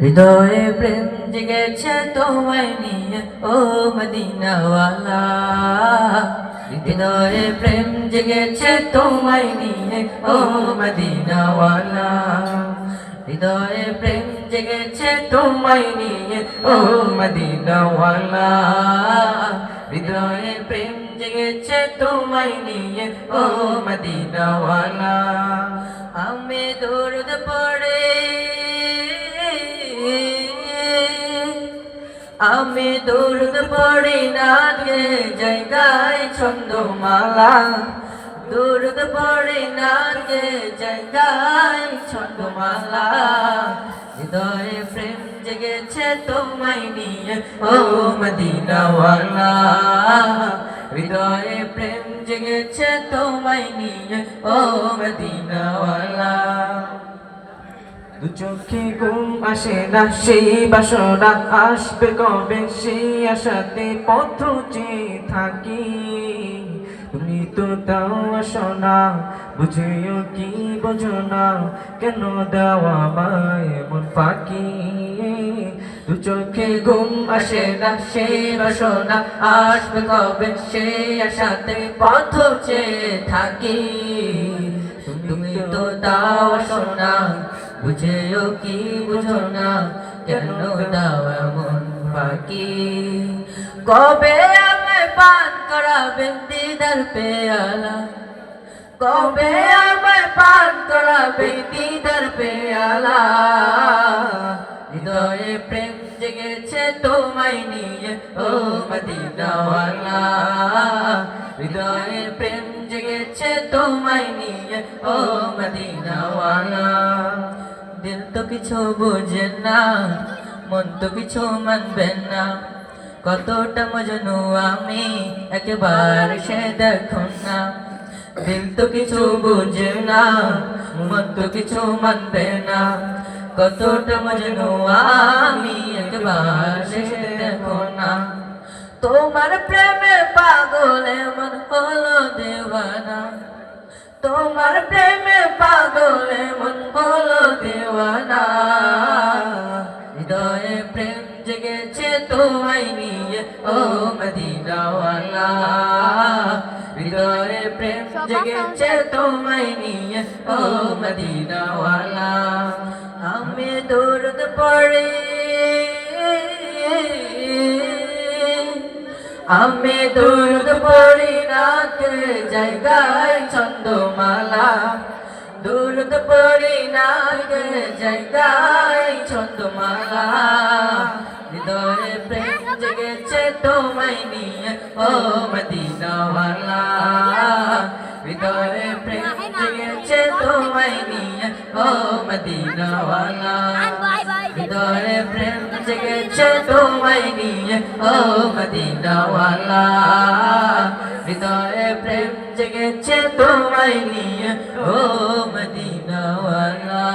হৃদয়ে প্রেম জেগেছে তোমায় নিয়ে ও মদিনাওয়ালা। হৃদয়ে প্রেম জেগেছে তোমায় নিয়ে ও মদিনাওয়ালা। হৃদয়ে প্রেম জেগেছে তোমায় নিয়ে ও মদিনাওয়ালা। হৃদয়ে প্রেম জেগেছে তোমায় নিয়ে ও মদিনাওয়ালা। আমি দরুদ পড়ে আমি দরুদ পড়ি নাথকে জায়গায় ছন্দমালা। দরুদ পড়ি নাথকে জায়গায় ছন্দমালা। হৃদয়ে প্রেম জেগেছে তোমায় নিয়ে ও মদিনাওয়ালা। হৃদয়ে প্রেম জেগেছে তোমায় নিয়ে ও মদিনাওয়ালা। দু চোখে ঘুম আসে না সেই বাসনা আসবে কবে সেই আশাতে পথ চেয়ে থাকি। তুমি তো দাও আসো না বুঝেও কি বোঝো না কেন দাও আমায় মন ফাঁকি। দু চোখে ঘুম আসে না সেই বাসনা আসবে কবে সেই আশাতে পথ চেয়ে থাকি। তুমি তো দাও আসো না বুঝেও কি বুঝো না কেন দাও এমন ফাঁকি। কবে আমায় পান করাবে দিদার পেয়ালা। কবে আমায় পান করাবে দিদার পেয়ালা। হৃদয়ে প্রেম জেগেছে তোমায় নিয়ে ও মদিনাওয়ালা। হৃদয়ে প্রেম জেগেছে তোমায় নিয়ে ও মদিনাওয়ালা। দিল তো কিছু বোঝে না মন তো কিছু মানবে না কতটা মজনু আমি একবার সে দেখো না। দিল তো কিছু বোঝে না মন তো কিছু মানবে না কতটা মজনু আমি একবার সে দেখো না। তোমার প্রেমের পাগলে মন হলো দেওয়ানা। তোমার প্রেমে পাগলে মন হলো দেওয়ানা। হৃদয়ে প্রেম জেগেছে তোমায় নিয়ে ও মদিনাওয়ালা। হৃদয়ে প্রেম জেগেছে তোমায় নিয়ে ও মদিনাওয়ালা। আমি দরুদ পড়ি আমি দরুদ পড়ি নাথকে জায়গায় ছন্দমালা। দরুদ পড়ি নাথকে জায়গায় ছন্দমালা। হৃদয়ে প্রেম জেগেছে তোমায় নিয়ে ও মদিনাওয়ালা। হৃদয়ে প্রেম জেগেছে তোমায় নিয়ে ও মদিনাওয়ালা। হৃদয়ে প্রেম জেগেছে তোমায় নিয়ে ও মদিনাওয়ালা। হৃদয়ে প্রেম জেগেছে তোমায় নিয়ে ও মদিনাওয়ালা।